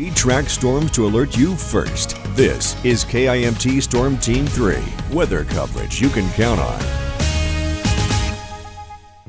We track storms to alert you first. This is KIMT Storm Team 3, weather coverage you can count on.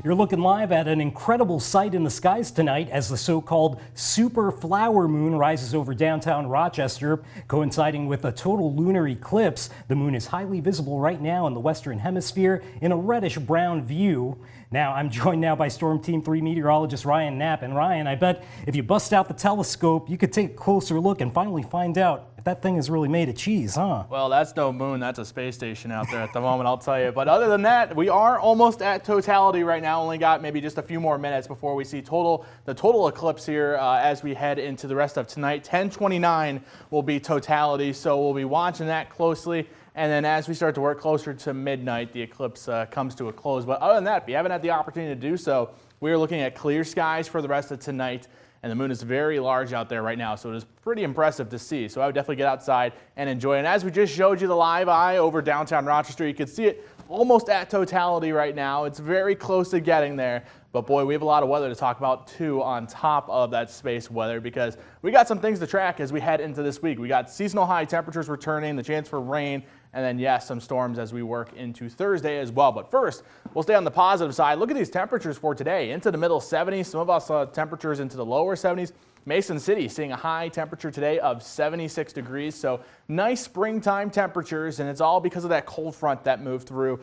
You're looking live at an incredible sight in the skies tonight as the so-called super flower moon rises over downtown Rochester, coinciding with a total lunar eclipse. The moon is highly visible right now in the western hemisphere in a reddish-brown view. Now, I'm joined now by Storm Team 3 meteorologist Ryan Knapp. And Ryan, I bet if you bust out the telescope, you could take a closer look and finally find out if that thing is really made of cheese, huh? Well, that's no moon, that's a space station out there at the moment, I'll tell you. But other than that, we are almost at totality right now. Only got maybe just a few more minutes before we see the total eclipse here as we head into the rest of tonight. 10:29 will be totality, so we'll be watching that closely. And then as we start to work closer to midnight, the eclipse comes to a close. But other than that, if you haven't had the opportunity to do so, we are looking at clear skies for the rest of tonight. And the moon is very large out there right now, so it is pretty impressive to see. So I would definitely get outside and enjoy it. And as we just showed you the live eye over downtown Rochester, you can see it almost at totality right now. It's very close to getting there. But boy, we have a lot of weather to talk about too on top of that space weather, because we got some things to track as we head into this week. We got seasonal high temperatures returning, the chance for rain, and then yes, some storms as we work into Thursday as well. But first, we'll stay on the positive side. Look at these temperatures for today. Into the middle 70s, some of us saw temperatures into the lower 70s. Mason City seeing a high temperature today of 76 degrees, so nice springtime temperatures, and it's all because of that cold front that moved through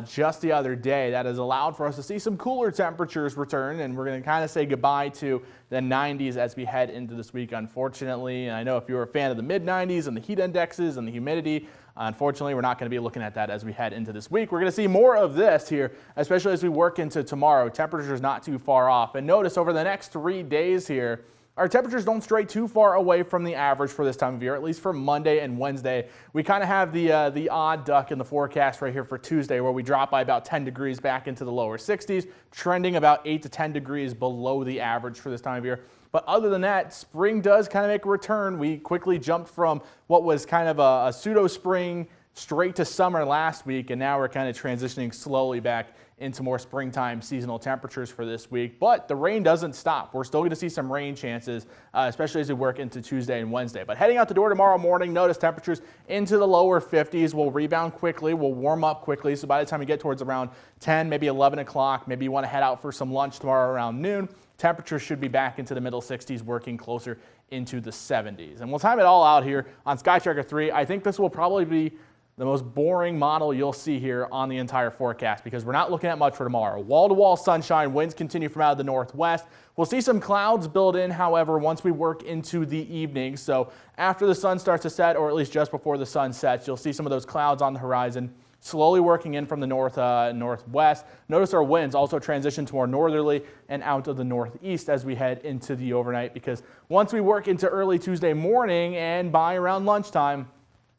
just the other day. That has allowed for us to see some cooler temperatures return, and we're going to kind of say goodbye to the 90s as we head into this week, unfortunately. And I know if you're a fan of the mid-90s and the heat indexes and the humidity, unfortunately, we're not going to be looking at that as we head into this week. We're going to see more of this here, especially as we work into tomorrow. Temperatures not too far off. And notice over the next 3 days here, our temperatures don't stray too far away from the average for this time of year, at least for Monday and Wednesday. We kind of have the odd duck in the forecast right here for Tuesday, where we drop by about 10 degrees back into the lower 60s, trending about 8 to 10 degrees below the average for this time of year. But other than that, spring does kind of make a return. We quickly jumped from what was kind of a pseudo-spring straight to summer last week, and now we're kind of transitioning slowly back into more springtime seasonal temperatures for this week. But the rain doesn't stop. We're still going to see some rain chances, especially as we work into Tuesday and Wednesday. But heading out the door tomorrow morning, notice temperatures into the lower 50s. We'll rebound quickly. We'll warm up quickly. So by the time we get towards around 10, maybe 11 o'clock, maybe you want to head out for some lunch tomorrow around noon, temperatures should be back into the middle 60s, working closer into the 70s. And we'll time it all out here on Sky Tracker 3. I think this will probably be the most boring model you'll see here on the entire forecast, because we're not looking at much for tomorrow. Wall-to-wall sunshine, winds continue from out of the northwest. We'll see some clouds build in, however, once we work into the evening. So after the sun starts to set, or at least just before the sun sets, you'll see some of those clouds on the horizon slowly working in from the northwest. Notice our winds also transition to more northerly and out of the northeast as we head into the overnight, because once we work into early Tuesday morning and by around lunchtime,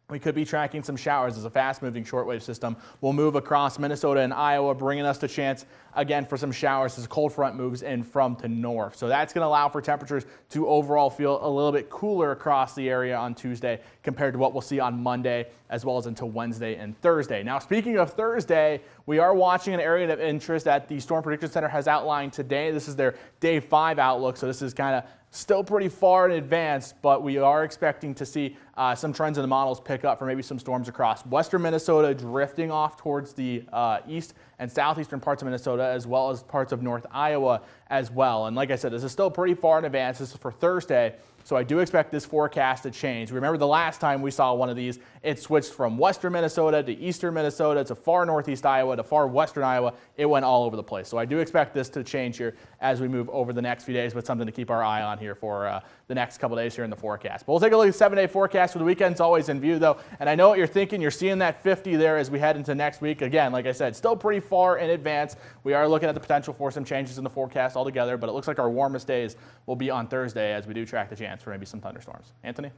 we could be tracking some showers as a fast-moving shortwave system will move across Minnesota and Iowa, bringing us the chance again for some showers as a cold front moves in from the north. So that's going to allow for temperatures to overall feel a little bit cooler across the area on Tuesday compared to what we'll see on Monday, as well as into Wednesday and Thursday. Now, speaking of Thursday, we are watching an area of interest that the Storm Prediction Center has outlined today. This is their Day 5 outlook, so this is kind of still pretty far in advance, but we are expecting to see some trends in the models pick up for maybe some storms across western Minnesota, drifting off towards the east and southeastern parts of Minnesota, as well as parts of North Iowa as well. And like I said, this is still pretty far in advance. This is for Thursday, so I do expect this forecast to change. Remember the last time we saw one of these, it switched from western Minnesota to eastern Minnesota to far northeast Iowa to far western Iowa. It went all over the place. So I do expect this to change here as we move over the next few days, but something to keep our eye on here for the next couple days here in the forecast. But we'll take a look at the 7-day forecast for the weekend. It's always in view, though, and I know what you're thinking. You're seeing that 50 there as we head into next week. Again, like I said, still pretty far in advance. We are looking at the potential for some changes in the forecast altogether, but it looks like our warmest days will be on Thursday as we do track the chance for maybe some thunderstorms. Anthony?